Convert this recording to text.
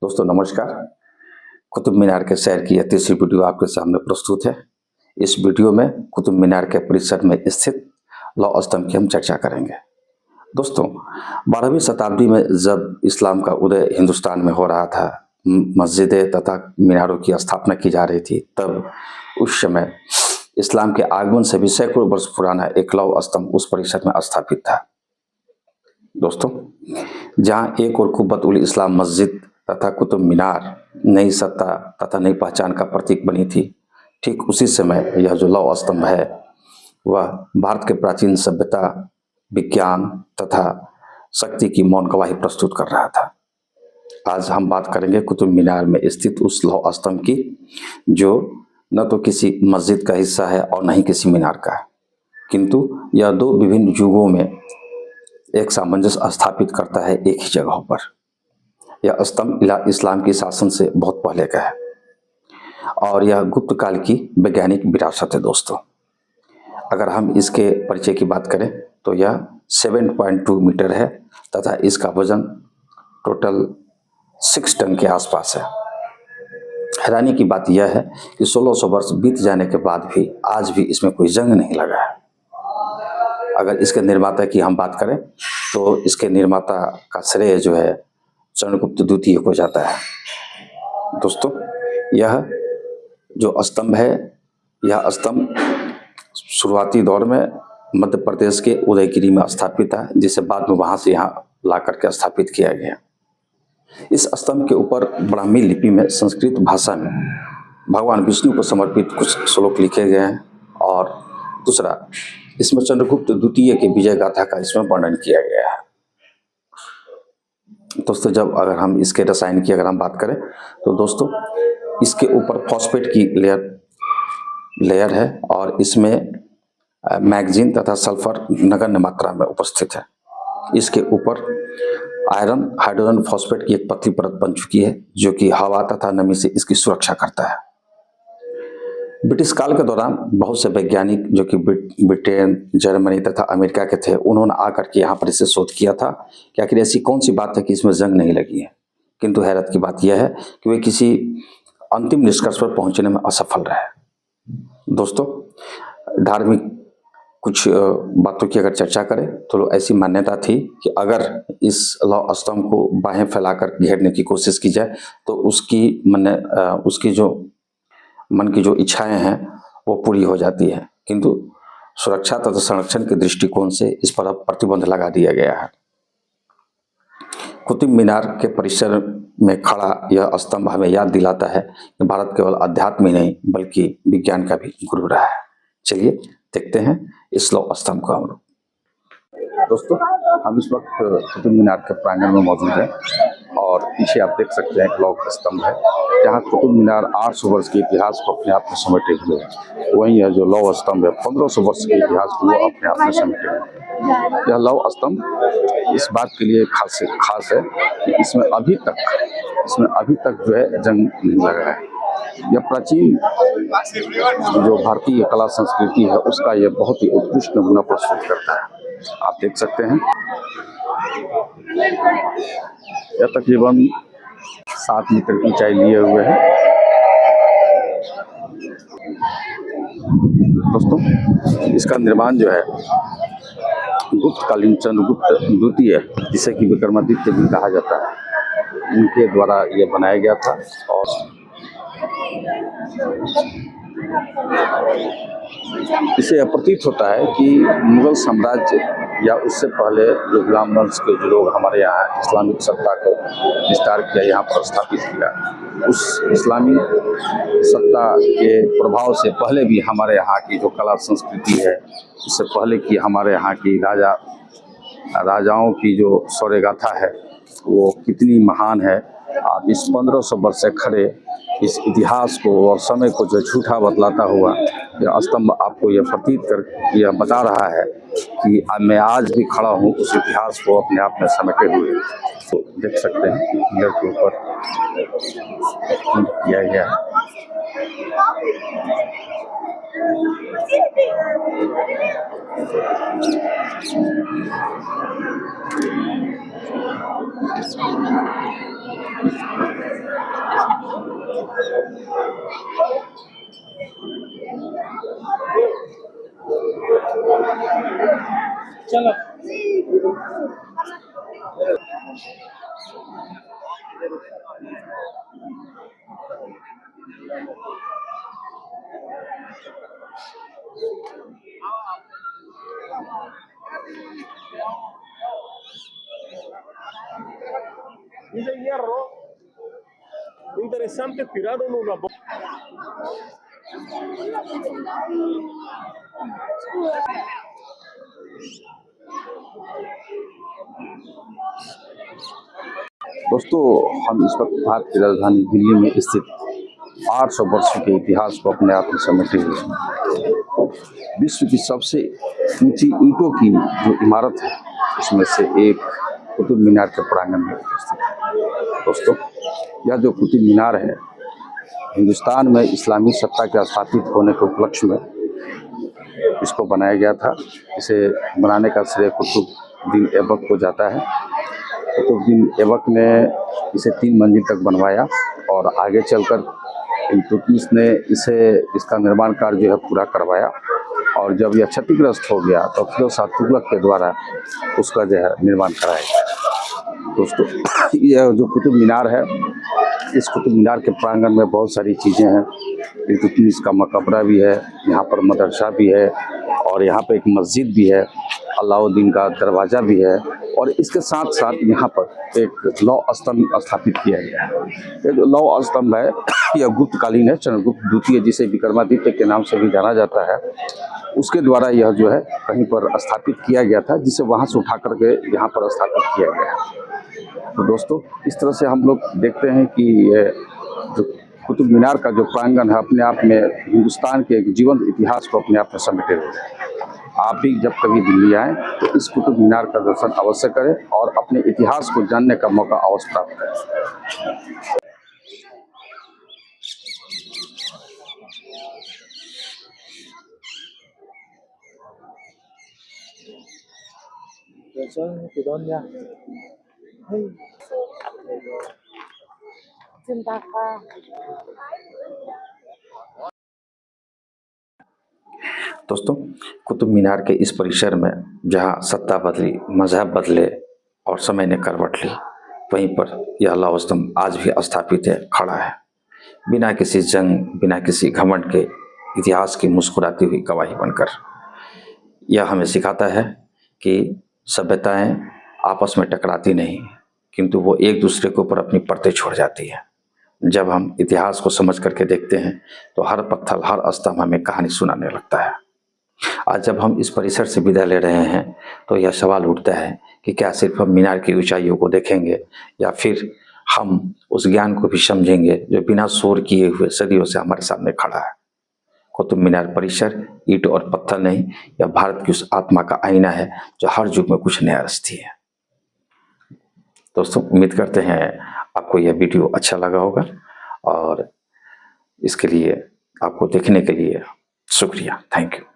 दोस्तों नमस्कार। कुतुब मीनार के सैर की यह तीसरी वीडियो आपके सामने प्रस्तुत है। इस वीडियो में कुतुब मीनार के परिसर में स्थित लौह स्तंभ की हम चर्चा करेंगे। दोस्तों 12वीं शताब्दी में जब इस्लाम का उदय हिंदुस्तान में हो रहा था, मस्जिदें तथा मीनारों की स्थापना की जा रही थी, तब उस समय इस्लाम के आगमन से भी सैकड़ों वर्ष पुराना एक लौह स्तंभ उस परिसर में स्थापित था। दोस्तों जहां एक और कुब्बत उल इस्लाम मस्जिद तथा कुतुब मीनार नई सत्ता तथा नई पहचान का प्रतीक बनी थी, ठीक उसी समय यह जो लौह स्तंभ है वह भारत के प्राचीन सभ्यता, विज्ञान तथा शक्ति की मौन गवाही प्रस्तुत कर रहा था। आज हम बात करेंगे कुतुब मीनार में स्थित उस लौह स्तंभ की, जो न तो किसी मस्जिद का हिस्सा है और न ही किसी मीनार का, किंतु यह दो विभिन्न युगों में एक सामंजस्य स्थापित करता है एक ही जगह पर। यह स्तंभ इस्लाम की शासन से बहुत पहले का है और यह गुप्त काल की वैज्ञानिक विरासत है। दोस्तों अगर हम इसके परिचय की बात करें तो यह 7.2 मीटर है तथा इसका वजन टोटल 6 टन के आसपास है। हैरानी की बात यह है कि 1600 वर्ष बीत जाने के बाद भी आज भी इसमें कोई जंग नहीं लगा है। अगर इसके निर्माता की हम बात करें तो इसके निर्माता का श्रेय जो है चंद्रगुप्त द्वितीय को जाता है। दोस्तों यह जो स्तंभ है, यह स्तंभ शुरुआती दौर में मध्य प्रदेश के उदयगिरी में स्थापित था, जिसे बाद में वहां से यहाँ ला करके स्थापित किया गया। इस स्तंभ के ऊपर ब्राह्मी लिपि में संस्कृत भाषा में भगवान विष्णु को समर्पित कुछ श्लोक लिखे गए हैं और दूसरा इसमें चंद्रगुप्त द्वितीय के विजय गाथा का इसमें वर्णन किया गया है। दोस्तों जब अगर हम इसके रसायन की अगर हम बात करें तो दोस्तों इसके ऊपर फॉस्फेट की लेयर है और इसमें मैग्नीज तथा सल्फर नगण्य मात्रा में उपस्थित है। इसके ऊपर आयरन हाइड्रोजन फॉस्फेट की एक पतली परत बन चुकी है, जो कि हवा तथा नमी से इसकी सुरक्षा करता है। ब्रिटिश काल के दौरान बहुत से वैज्ञानिक जो कि ब्रिटेन, जर्मनी तथा अमेरिका के थे, उन्होंने आकर के यहाँ पर इसे शोध किया था कि आखिर ऐसी कौन सी बात है कि इसमें जंग नहीं लगी है। किंतु हैरत की बात यह है कि वे किसी अंतिम निष्कर्ष पर पहुंचने में असफल रहे। दोस्तों धार्मिक कुछ बातों की अगर चर्चा करें तो ऐसी मान्यता थी कि अगर इस लौह स्तंभ को बाहें फैलाकर घेरने की कोशिश की जाए तो उसकी जो मन की जो इच्छाएं हैं वो पूरी हो जाती है, किंतु सुरक्षा तथा संरक्षण के दृष्टिकोण से इस पर अब प्रतिबंध लगा दिया गया है। कुतुब मीनार के परिसर में खड़ा यह स्तंभ हमें याद दिलाता है कि भारत केवल अध्यात्म ही नहीं बल्कि विज्ञान का भी गुरु रहा है। चलिए देखते हैं इस लौह स्तंभ को हम लोग। दोस्तों हम इस वक्त कुतुब मीनार के प्रांगण में मौजूद हैं और पीछे आप देख सकते हैं एक लौह स्तंभ है, जहाँ कुतुब मीनार 800 वर्ष के इतिहास को अपने आप में समेटे हुए है। वहीं यह जो लौह स्तंभ है 1500 वर्ष के इतिहास को वो अपने आप में समेटे हुए है। यह लौह स्तंभ इस बात के लिए खास है कि इसमें अभी तक जो है जंग नहीं लगा है। यह प्राचीन जो भारतीय कला संस्कृति है उसका यह बहुत ही उत्कृष्ट नमूना प्रस्तुत करता है। आप देख सकते हैं यह तकरीबन 7 मीटर की ऊंचाई लिए हुए है। दोस्तों इसका निर्माण जो है गुप्तकालीन चंद्रगुप्त द्वितीय, जिसे कि विक्रमादित्य भी कहा जाता है, उनके द्वारा यह बनाया गया था। और इससे यह प्रतीत होता है कि मुगल साम्राज्य या उससे पहले जो गुलाम वंश के जो लोग हमारे यहाँ इस्लामिक सत्ता को विस्तार किया, यहाँ पर स्थापित किया, उस इस्लामी सत्ता के प्रभाव से पहले भी हमारे यहाँ की जो कला संस्कृति है, उससे पहले की हमारे यहाँ की राजाओं की जो शौर्य गाथा है वो कितनी महान है। आप इस 1500 वर्ष से खड़े इस इतिहास को और समय को जो झूठा बतलाता हुआ यह स्तंभ आपको यह प्रतीत कर यह बता रहा है कि मैं आज भी खड़ा हूँ उस इतिहास को अपने आप में समेटे हुए। तो देख सकते हैं पिलर के ऊपर किया गया है। चलो Dice hierro, interesante, tiraron una bomba. दोस्तों, हम इस वक्त भारत की राजधानी दिल्ली में स्थित 800 वर्षों के इतिहास को अपने आप में समेटे हुए हैं। विश्व की सबसे ऊंची ईंटों की जो इमारत है उसमें से एक कुतुब मीनार के प्रांगण में स्थित है। दोस्तों, यह जो कुतुब मीनार है हिंदुस्तान में इस्लामी सत्ता के स्थापित होने के उपलक्ष्य में इसको बनाया गया था। इसे बनाने का श्रेय कुतुबुद्दीन ऐबक को जाता है। कुतुबुद्दीन ऐबक ने इसे 3 मंजिल तक बनवाया और आगे चलकर इल्तुतमिश ने इसका निर्माण कार्य जो है पूरा करवाया और जब यह क्षतिग्रस्त हो गया तो फिरोज शाह तुगलक के द्वारा उसका जो है निर्माण कराया गया। दोस्तों, यह जो कुतुब मीनार है, इस कुतुब मीनार के प्रांगण में बहुत सारी चीज़ें हैं। इल्तुतमिश का मकबरा भी है, यहाँ पर मदरसा भी है और यहाँ पर एक मस्जिद भी है, अलाउद्दीन का दरवाज़ा भी है और इसके साथ साथ यहाँ पर एक लौह स्तंभ स्थापित किया गया है। ये जो लौह स्तंभ है यह गुप्तकालीन है, चंद्रगुप्त द्वितीय जिसे विक्रमादित्य के नाम से भी जाना जाता है, उसके द्वारा यह जो है कहीं पर स्थापित किया गया था, जिसे वहाँ से उठा करके यहाँ पर स्थापित किया गया है। तो दोस्तों, इस तरह से हम लोग देखते हैं कि ये जो कुतुब मीनार का जो प्रांगण है अपने आप में हिंदुस्तान के एक जीवंत इतिहास को अपने आप में समेटे हुए है। आप भी जब कभी दिल्ली आएँ तो इस कुतुब मीनार का दर्शन अवश्य करें और अपने इतिहास को जानने का मौका अवश्य प्राप्त करें। चिंता का दोस्तों, कुतुब मीनार के इस परिसर में जहां सत्ता बदली, मजहब बदले और समय ने करवट ली, वहीं पर यह लौह स्तंभ आज भी स्थापित है, खड़ा है, बिना किसी जंग, बिना किसी घमंड के इतिहास की मुस्कुराती हुई गवाही बनकर। यह हमें सिखाता है कि सभ्यताएं आपस में टकराती नहीं, किंतु वो एक दूसरे के ऊपर अपनी परतें छोड़ जाती है। जब हम इतिहास को समझ करके देखते हैं तो हर पत्थर, हर स्तंभ हमें कहानी सुनाने लगता है। आज जब हम इस परिसर से विदा ले रहे हैं तो यह सवाल उठता है कि क्या सिर्फ हम मीनार की ऊंचाइयों को देखेंगे या फिर हम उस ज्ञान को भी समझेंगे जो बिना शोर किए हुए सदियों से हमारे सामने खड़ा है। कुतुब मीनार परिसर ईंट और पत्थर नहीं, यह भारत की उस आत्मा का आईना है जो हर युग में कुछ नया रचती है। दोस्तों, उम्मीद करते हैं आपको यह वीडियो अच्छा लगा होगा और इसके लिए आपको देखने के लिए शुक्रिया। Thank you.